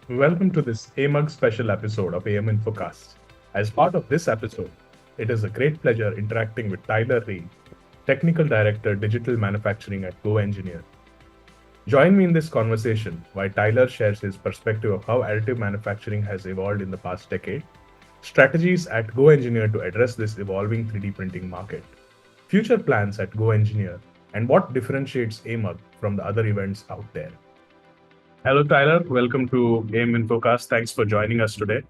Welcome to this AMUG special episode of AM Infocast. As part of this episode, it is a great pleasure interacting with Tyler Reid, Technical Director, Digital Manufacturing at Goengineer. Join me in this conversation while Tyler shares his perspective of how additive manufacturing has evolved in the past decade, strategies at Goengineer to address this evolving 3D printing market, future plans at Goengineer, and what differentiates AMUG from the other events out there. Hello, Tyler. Welcome to AM Infocast. Thanks for joining us today.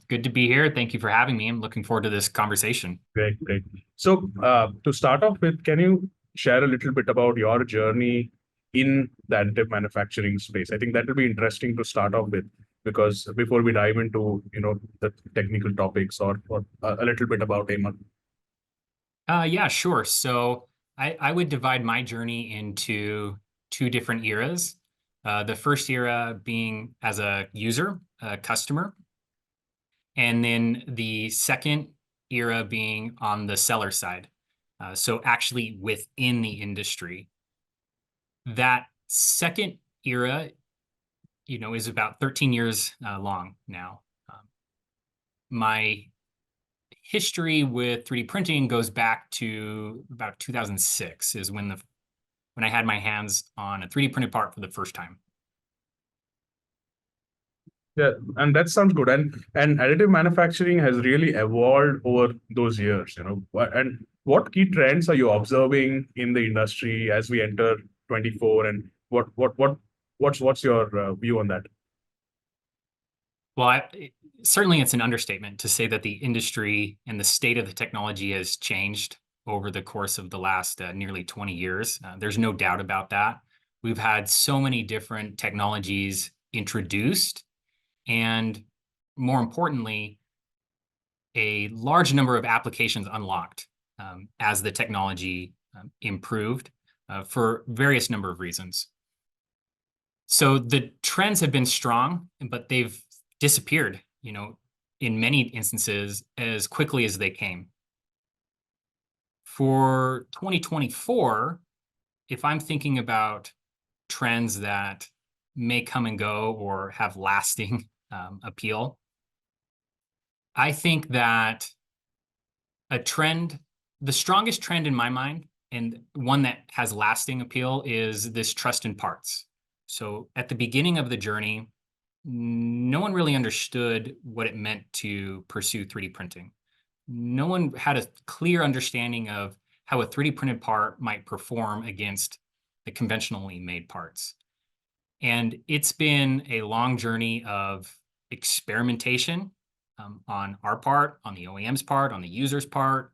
Good to be here. Thank you for having me. I'm looking forward to this conversation. Great, great. So, to start off with, can you share a little bit about your journey in the additive manufacturing space? I think that will be interesting to start off with, because before we dive into the technical topics or a little bit about AMUG. Yeah, sure. So I would divide my journey into two different eras. The first era being as a user, a customer, and then the second era being on the seller side. So actually within the industry. That second era, is about 13 years long now. My history with 3D printing goes back to about 2006 is when I had my hands on a 3D printed part for the first time. Yeah, and that sounds good. And additive manufacturing has really evolved over those years, And what key trends are you observing in the industry as we enter 24? And what's your view on that? Well, certainly it's an understatement to say that the industry and the state of the technology has changed over the course of the last nearly 20 years. There's no doubt about that. We've had so many different technologies introduced, and more importantly, a large number of applications unlocked as the technology improved for various number of reasons. So the trends have been strong, but they've disappeared, in many instances as quickly as they came. For 2024, if I'm thinking about trends that may come and go or have lasting appeal, I think that the strongest trend in my mind, and one that has lasting appeal, is this trust in parts. So at the beginning of the journey, no one really understood what it meant to pursue 3D printing. No one had a clear understanding of how a 3D printed part might perform against the conventionally made parts. And it's been a long journey of experimentation on our part, on the OEM's part, on the user's part,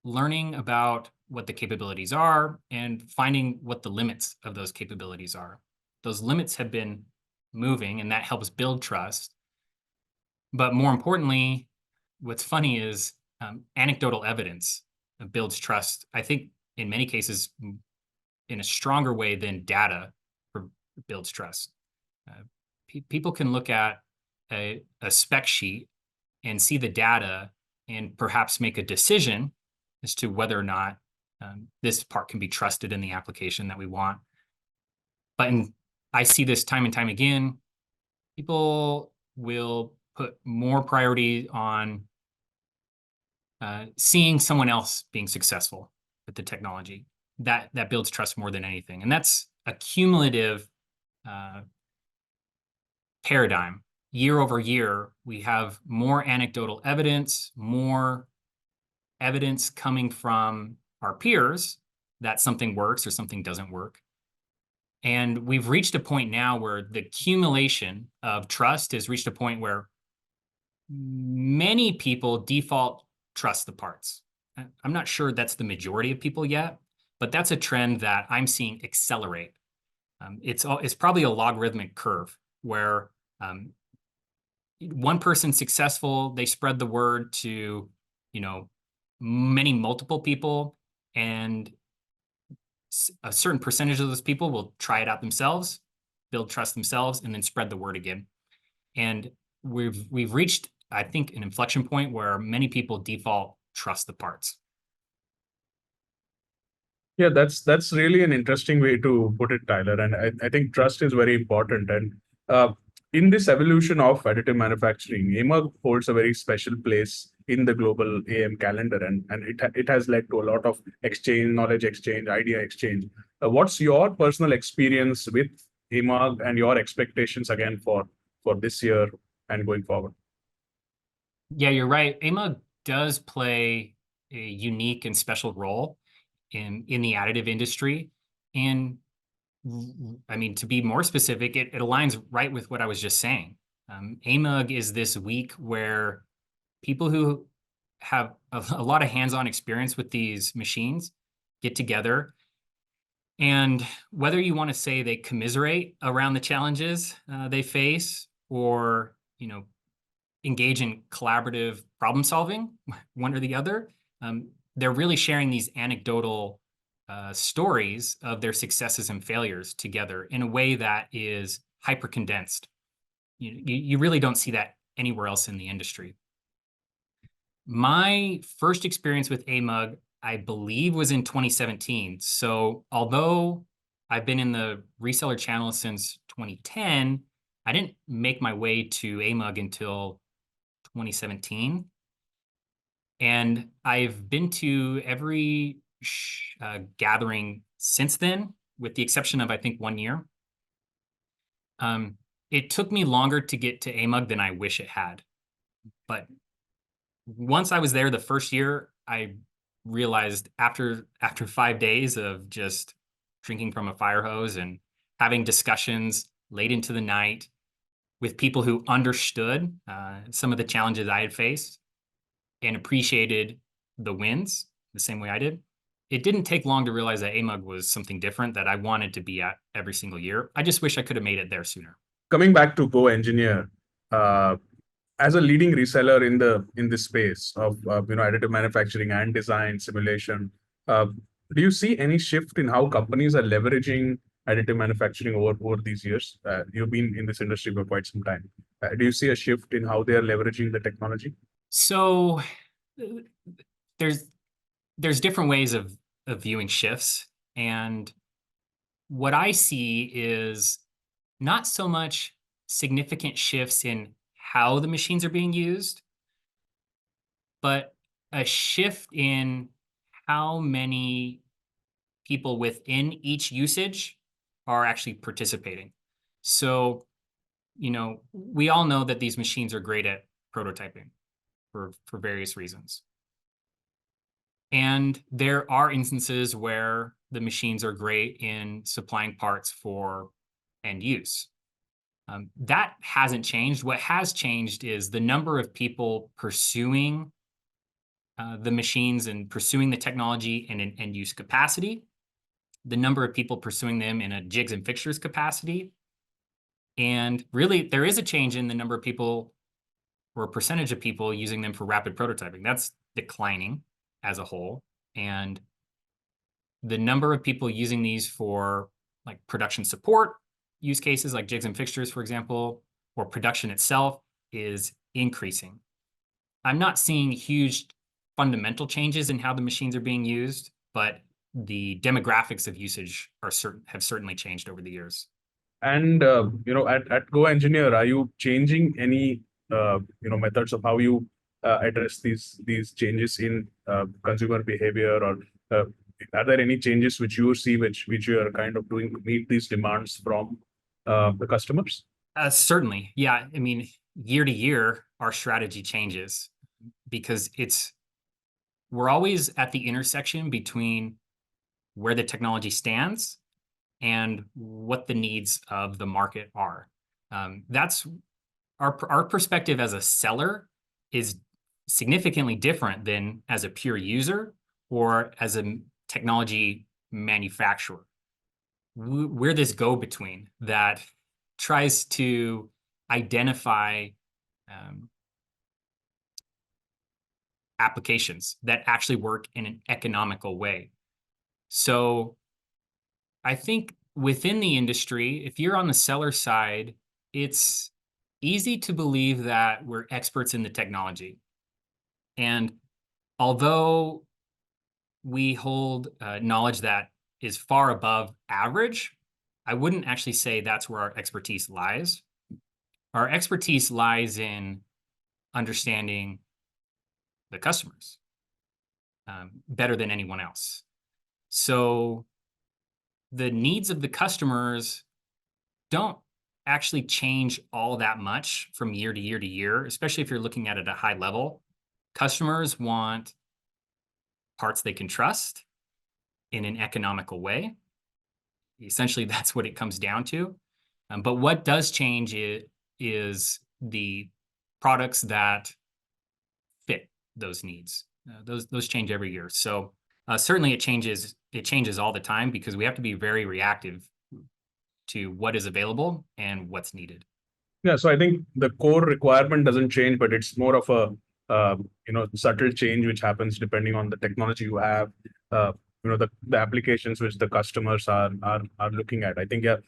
learning about what the capabilities are and finding what the limits of those capabilities are. Those limits have been moving, and that helps build trust. But more importantly, what's funny is anecdotal evidence builds trust, I think, in many cases, in a stronger way than data builds trust. People can look at a spec sheet and see the data and perhaps make a decision as to whether or not this part can be trusted in the application that we want. But I see this time and time again. People will put more priority on seeing someone else being successful with the technology. That builds trust more than anything. And that's a cumulative paradigm. Year over year, we have more anecdotal evidence, more evidence coming from our peers that something works or something doesn't work. And we've reached a point now where the accumulation of trust has reached a point where many people default trust the parts. I'm not sure that's the majority of people yet, but that's a trend that I'm seeing accelerate. It's probably a logarithmic curve where one person's successful, they spread the word to, many multiple people, and a certain percentage of those people will try it out themselves, build trust themselves, and then spread the word again. And we've reached, I think, an inflection point where many people default trust the parts. Yeah, that's really an interesting way to put it, Tyler. And I think trust is very important. And Uh, in this evolution of additive manufacturing, AMUG holds a very special place in the global AM calendar, and it has led to a lot of exchange, knowledge exchange, idea exchange. What's your personal experience with AMUG and your expectations again for this year and going forward? Yeah, you're right. AMUG does play a unique and special role in the additive industry. And I mean, to be more specific, it aligns right with what I was just saying. AMUG is this week where people who have a lot of hands-on experience with these machines get together. And whether you want to say they commiserate around the challenges they face, or engage in collaborative problem solving, one or the other, they're really sharing these anecdotal stories of their successes and failures together in a way that is hyper condensed. You really don't see that anywhere else in the industry. My first experience with AMUG, I believe, was in 2017. So although I've been in the reseller channel since 2010, I didn't make my way to AMUG until 2017. And I've been to every gathering since then, with the exception of, I think, 1 year. It took me longer to get to AMUG than I wish it had. But once I was there the first year, I realized after 5 days of just drinking from a fire hose and having discussions late into the night with people who understood some of the challenges I had faced and appreciated the wins the same way I did, it didn't take long to realize that AMUG was something different that I wanted to be at every single year. I just wish I could have made it there sooner. Coming back to Goengineer, uh, as a leading reseller in this space of additive manufacturing and design simulation, uh, do you see any shift in how companies are leveraging additive manufacturing over these years? You've been in this industry for quite some time. Do you see a shift in how they are leveraging the technology? So there's different ways of viewing shifts, and what I see is not so much significant shifts in how the machines are being used, but a shift in how many people within each usage are actually participating. So, we all know that these machines are great at prototyping for various reasons. And there are instances where the machines are great in supplying parts for end use. That hasn't changed. What has changed is the number of people pursuing the machines and pursuing the technology in an end use capacity, the number of people pursuing them in a jigs and fixtures capacity. And really, there is a change in the number of people or a percentage of people using them for rapid prototyping. That's declining as a whole. And the number of people using these for like production support use cases, like jigs and fixtures, for example, or production itself, is increasing. I'm not seeing huge fundamental changes in how the machines are being used, but the demographics of usage have certainly changed over the years. And at Goengineer, are you changing any methods of how you address these changes in consumer behavior, or are there any changes which you see which you are kind of doing to meet these demands from the customers? Certainly, yeah. I mean, year to year, our strategy changes because we're always at the intersection between where the technology stands and what the needs of the market are. That's our perspective as a seller is significantly different than as a pure user or as a technology manufacturer. We're this go-between that tries to identify applications that actually work in an economical way. So I think within the industry, if you're on the seller side, it's easy to believe that we're experts in the technology. And although we hold knowledge that is far above average, I wouldn't actually say that's where our expertise lies. Our expertise lies in understanding the customers better than anyone else. So the needs of the customers don't actually change all that much from year to year to year, especially if you're looking at it at a high level. Customers want parts they can trust in an economical way. Essentially, that's what it comes down to. But what does change is the products that fit those needs. Those change every year. So certainly it changes all the time because we have to be very reactive to what is available and what's needed. Yeah, so I think the core requirement doesn't change, but it's more of a subtle change which happens depending on the technology you have, the applications which the customers are looking at. I think that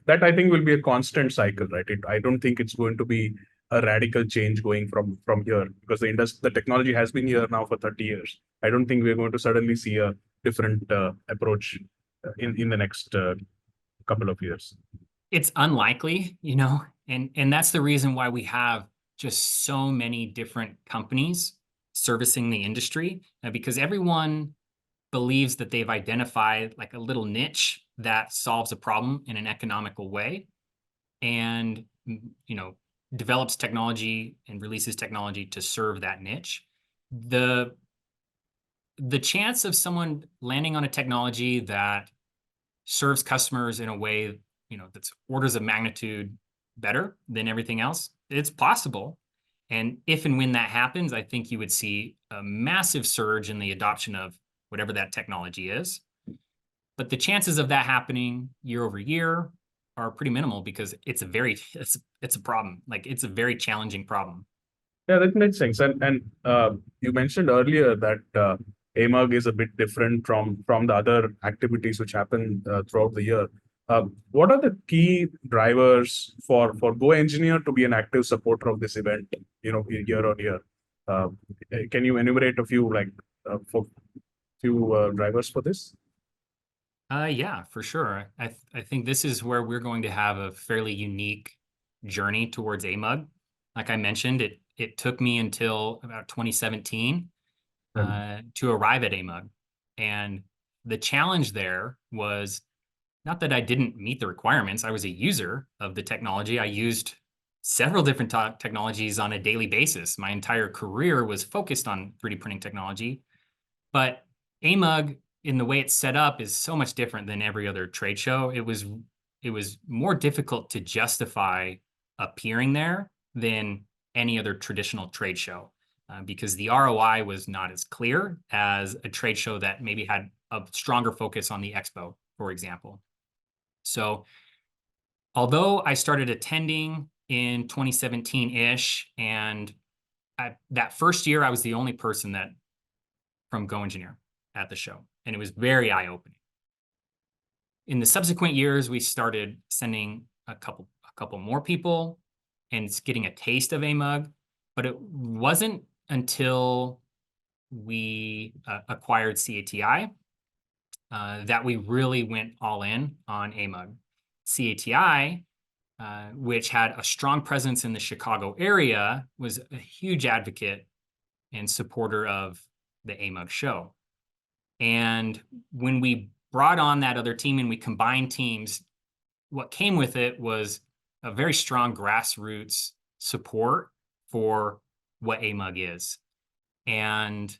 I think will be a constant cycle, right? I don't think it's going to be a radical change going from here, because the technology has been here now for 30 years. I don't think we're going to suddenly see a different approach in the next couple of years. It's unlikely, and that's the reason why we have just so many different companies servicing the industry, because everyone believes that they've identified like a little niche that solves a problem in an economical way, and develops technology and releases technology to serve that niche. The chance of someone landing on a technology that serves customers in a way that's orders of magnitude better than everything else, it's possible. And if and when that happens, I think you would see a massive surge in the adoption of whatever that technology is. But the chances of that happening year over year are pretty minimal, because it's a problem. Like, it's a very challenging problem. Yeah, that makes sense. And you mentioned earlier that AMUG is a bit different from the other activities which happen throughout the year. What are the key drivers for Goengineer to be an active supporter of this event, year on year? Can you enumerate a few drivers for this? Yeah, for sure. I think this is where we're going to have a fairly unique journey towards AMUG. Like I mentioned, it took me until about 2017 to arrive at AMUG. And the challenge there was not that I didn't meet the requirements. I was a user of the technology. I used several different technologies on a daily basis. My entire career was focused on 3D printing technology. But AMUG, in the way it's set up, is so much different than every other trade show. It was more difficult to justify appearing there than any other traditional trade show, because the ROI was not as clear as a trade show that maybe had a stronger focus on the expo, for example. So although I started attending in 2017-ish, and that first year I was the only person from Goengineer at the show, and it was very eye-opening. In the subsequent years, we started sending a couple more people and getting a taste of AMUG, but it wasn't until we acquired CATI that we really went all in on AMUG. CATI, which had a strong presence in the Chicago area, was a huge advocate and supporter of the AMUG show. And when we brought on that other team and we combined teams, what came with it was a very strong grassroots support for what AMUG is. And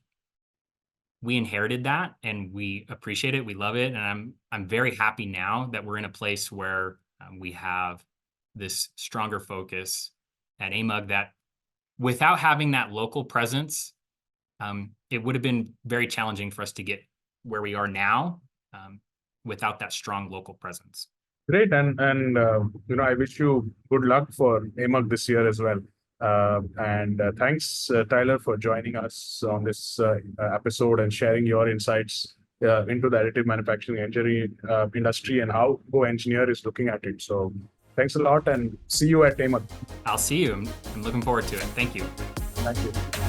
we inherited that, and we appreciate it. We love it. And I'm very happy now that we're in a place where we have this stronger focus at AMUG, that without having that local presence, it would have been very challenging for us to get where we are now without that strong local presence. Great. And I wish you good luck for AMUG this year as well. And thanks, Tyler, for joining us on this episode and sharing your insights into the additive manufacturing engineering industry and how Goengineer is looking at it. So thanks a lot, and see you at AMUG. I'll see you. I'm looking forward to it. Thank you. Thank you.